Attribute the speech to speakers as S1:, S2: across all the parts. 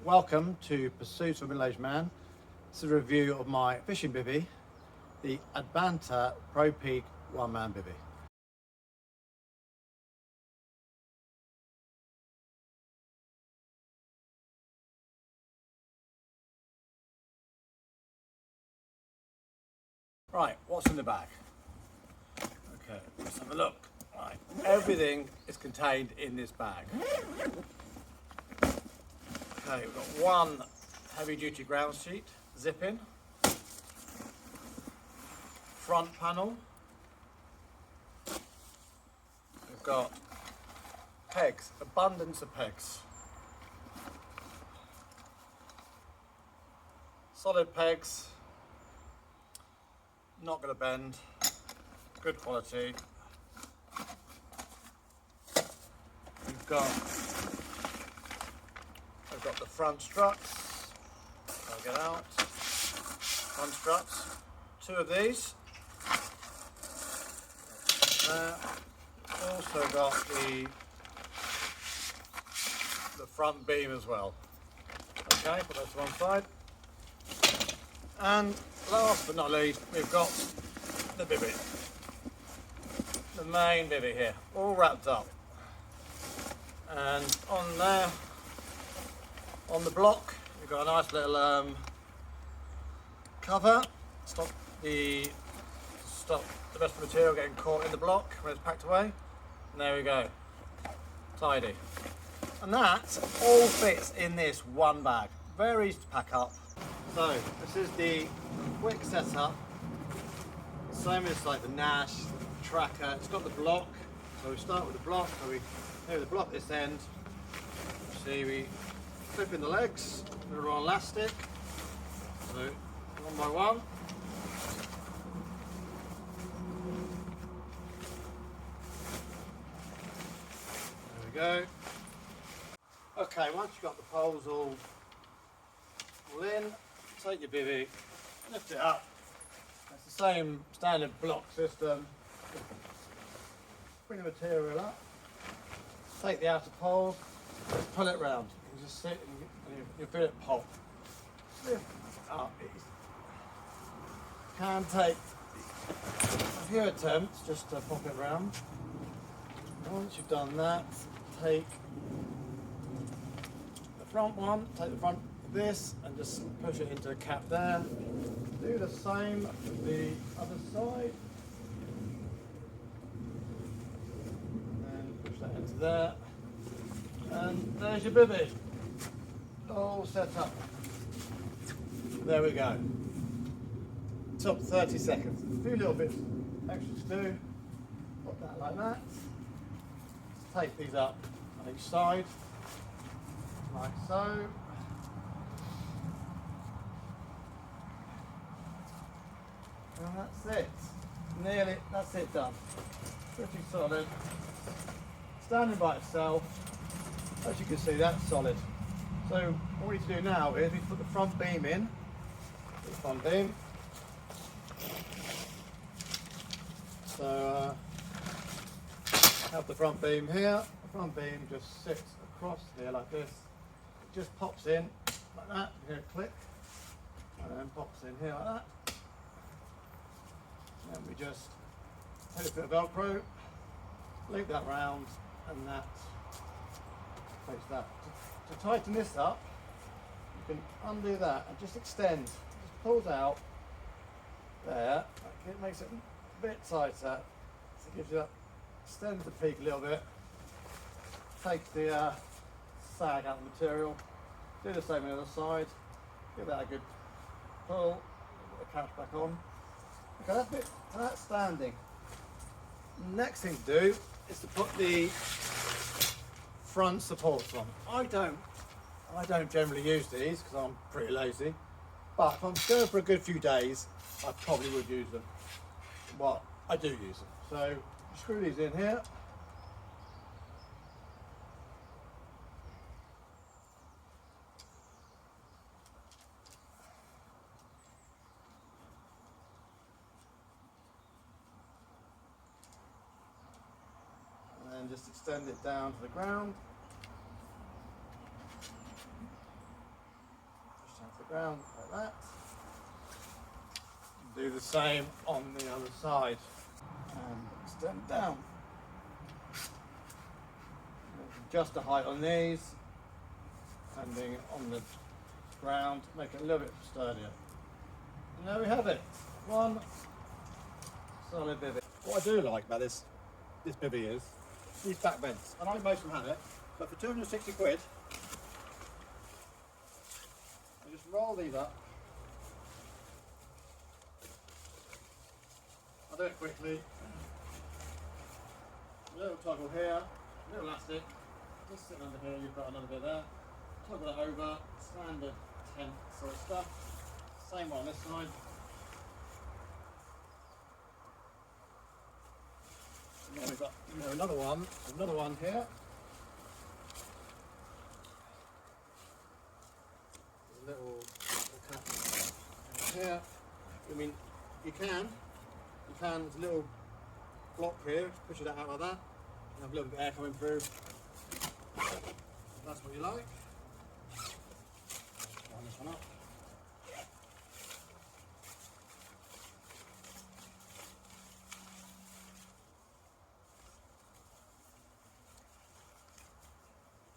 S1: Welcome to Pursuit of a Middle-Aged Man. This is a review of my fishing bivvy, the Advanta Pro Peak one-man bivvy. Right, what's in the bag? Okay, let's have a look. Right, everything is contained in this bag. Okay, we've got one heavy-duty ground sheet, zip in, front panel. We've got pegs, abundance of pegs. Solid pegs, not going to bend, good quality. I've got the front struts, I'll get out, front struts, two of these. Also got the front beam as well. Okay, put those to one side. And last but not least, we've got the bivvy. The main bivvy here, all wrapped up. And on there, on the block, we've got a nice little cover, stop the rest of the material getting caught in the block when it's packed away. And there we go, tidy. And that all fits in this one bag, very easy to pack up. So this is the quick setup, same as like the Nash, Trakker. It's got the block, so we start with the block. So we have the block this end. See, we clip in the legs, they're on elastic. So one by one. There we go. Okay, once you've got the poles all in, take your bivvy, lift it up. It's the same standard block system. Bring the material up, take the outer pole, just pull it round. You just sit and you feel it pop. Lift up. It can take a few attempts just to pop it round. Once you've done that, take the front one, take the front of this and just push it into the cap there. Do the same with the other side. And push that into there. And there's your bivvy. All set up. There we go. Took 30 seconds. A few little bits extra to do. Put that like that. Just take these up on each side, like so. And that's it. Nearly, that's it done. Pretty solid. Standing by itself. As you can see, that's solid. So what we need to do now is we put the front beam in. The front beam. So have the front beam here. The front beam just sits across here like this. It just pops in like that. You hear it click, and then pops in here like that. And we just take a bit of Velcro, loop that round, and that takes that. To tighten this up, you can undo that and just extend. Just pulls out there. It makes it a bit tighter. So it gives you that, extends the peak a little bit. Take the sag out of the material. Do the same on the other side. Give that a good pull. Put the catch back on. Okay, that's standing. Next thing to do is to put the front supports on. I don't generally use these because I'm pretty lazy, but if I'm going for a good few days, I probably would use them. Well, I do use them. So screw these in here. And just extend it down to the ground. the ground like that. Do the same on the other side and extend down. Just the height on these, depending on the ground, make it a little bit sturdier. And there we have it, one solid bivvy. What I do like about this bivvy is these back vents. I know most of them have it, but for 260 quid, you just roll these up. I'll do it quickly. A little toggle here, a little elastic. Just sitting under here, you've got another bit there. Toggle that over, standard tent sort of stuff. Same one on this side. And then we've got another one here. A little cap here. I mean, you can, there's a little block here, push it out like that. You have a little bit of air coming through. If that's what you like. Line this one up.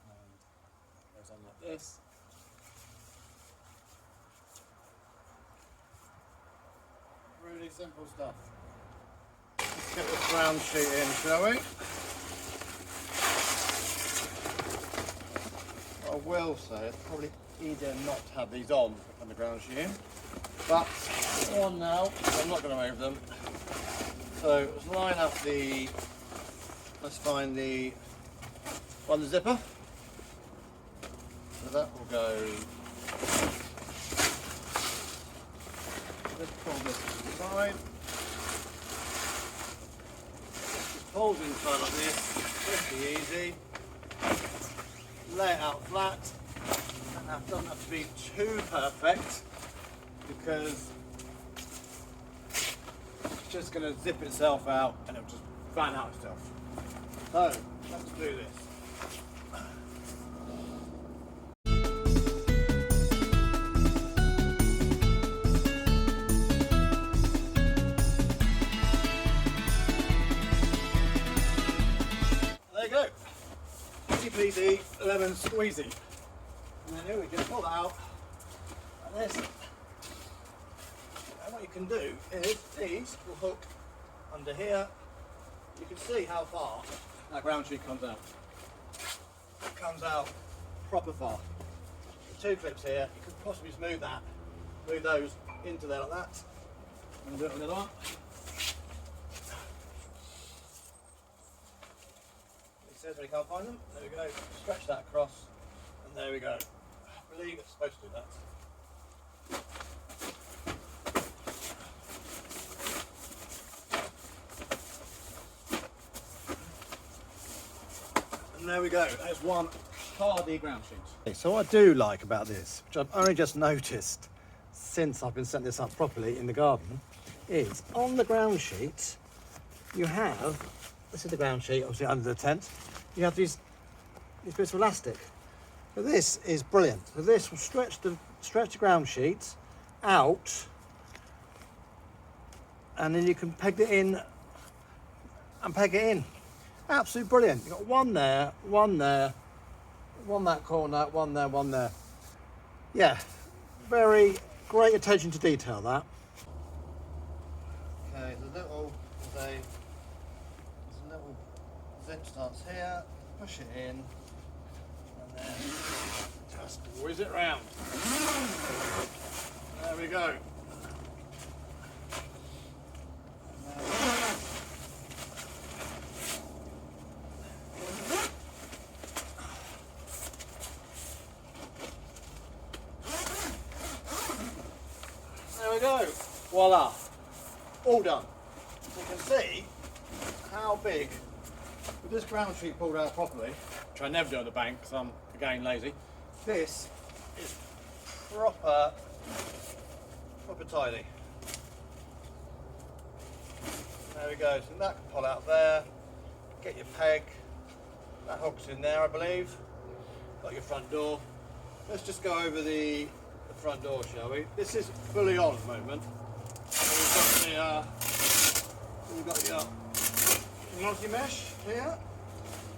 S1: And it goes on like this. Really simple stuff. Let's get this ground sheet in, shall we? I will say it's probably easier not to have these on the ground sheet in, but they're on now, so I'm not going to move them. So let's line up let's find the zipper. So that will go, let's pull this to the side. Just pulls inside like this, pretty easy. Lay it out flat, and that doesn't have to be too perfect because it's just going to zip itself out and it'll just fan out itself. So let's do this. There you go. Easy peasy, lemon squeezy. And then here we just pull that out like this. And what you can do is these will hook under here. You can see how far that ground sheet comes out. It comes out proper far. The two clips here, you could possibly just move those into there like that. And do it with another one. Says when you can't find them. There we go. Stretch that across, and there we go. I believe it's supposed to do that. And there we go. There's one hardy ground sheet. Okay, so what I do like about this, which I've only just noticed since I've been setting this up properly in the garden, is on the ground sheet you have. This is the ground sheet, obviously under the tent. You have these bits of elastic. So this is brilliant. So this will stretch the ground sheet out, and then you can peg it in and peg it in. Absolutely brilliant. You've got one there, one there, one that corner, one there, one there. Yeah, very great attention to detail that. Okay, there's a little zip starts here, push it in, and then just whiz it round. There we go. There we go. Voila. All done. So you can see how big. With this ground sheet pulled out properly, which I never do on the bank because I'm, again, lazy, this is proper tidy. There we go, so that can pull out there, get your peg, that hooks in there I believe, got your front door. Let's just go over the the front door, shall we? This is fully on at the moment. So we've got your multi-mesh here.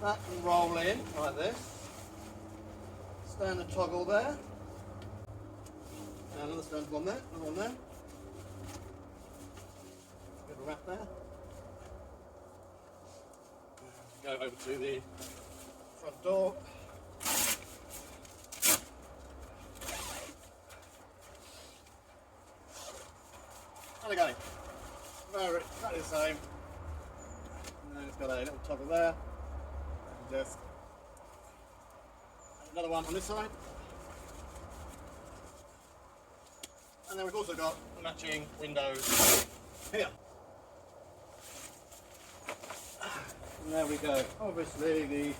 S1: That can roll in like this. Standard toggle there. And another standard one there, another one there. Bit of a wrap there. Go over to the front door. And again, exactly the same. And then it's got a little toggle there. And just another one on this side. And then we've also got matching windows here. And there we go. Obviously the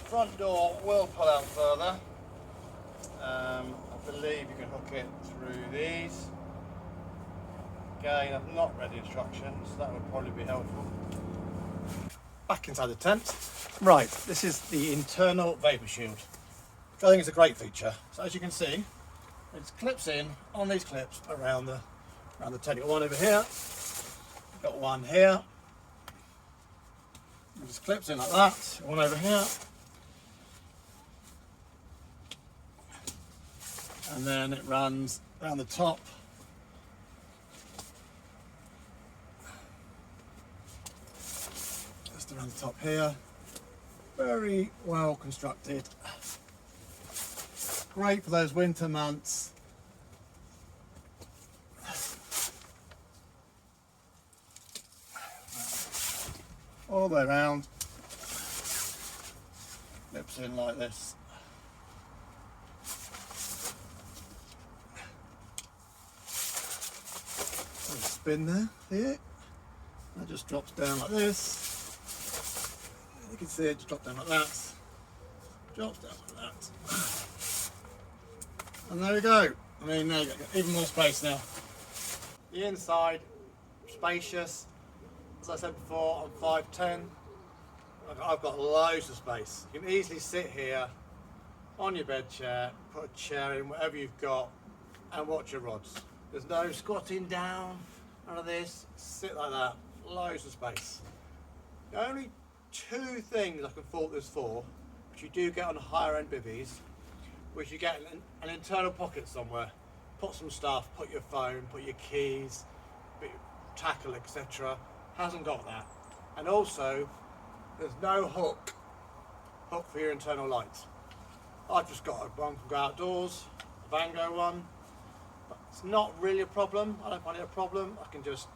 S1: front door will pull out further. I believe you can hook it through these. Again, I've not read the instructions, so that would probably be helpful. Back inside the tent. Right, this is the internal vapour shield, which I think is a great feature. So as you can see, it clips in on these clips around the tent. You've got one over here, you've got one here. It just clips in like that. One over here. And then it runs around the top. Just around the top here. Very well constructed. Great for those winter months. All the way around. Clips in like this. Spin there, see it? That just drops down like this. You can see it just drop down like that. Drops down like that. And there we go. I mean, there you go. Even more space now. The inside, spacious. As I said before, I'm 5'10". I've got loads of space. You can easily sit here on your bed chair, put a chair in, whatever you've got, and watch your rods. There's no squatting down, none of this. Sit like that. Loads of space. The only two things I can fault this for, which you do get on higher end bivvies, which you get an internal pocket somewhere. Put some stuff, put your phone, put your keys, tackle, etc. Hasn't got that. And also, there's no hook for your internal lights. I've just got one from Go Outdoors, a Vango one. But it's not really a problem. I don't find it a problem. I can just,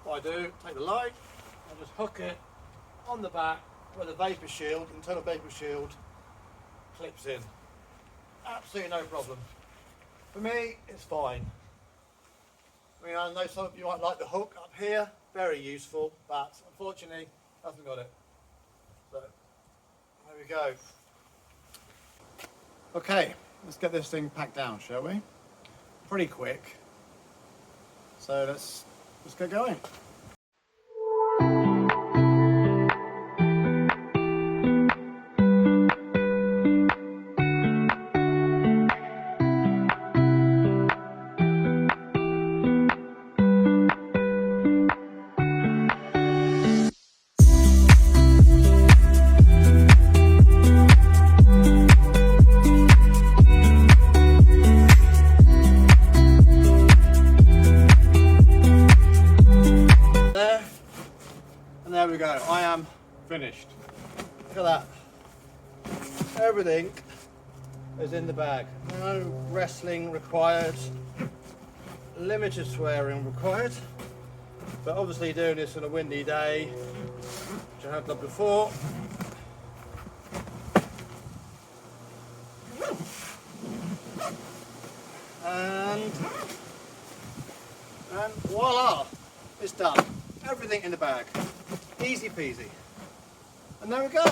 S1: what I do, take the light and just hook it on the back where the vapour shield, internal vapour shield, clips in. Absolutely no problem. For me, it's fine. I mean, I know some of you might like the hook up here, very useful, but unfortunately, hasn't got it. So, there we go. Okay, let's get this thing packed down, shall we? Pretty quick. So let's get going. There we go, I am finished. Look at that. Everything is in the bag. No wrestling required, limited swearing required. But obviously doing this on a windy day, which I have done before. And voila, it's done. Everything in the bag. Easy peasy. And there we go.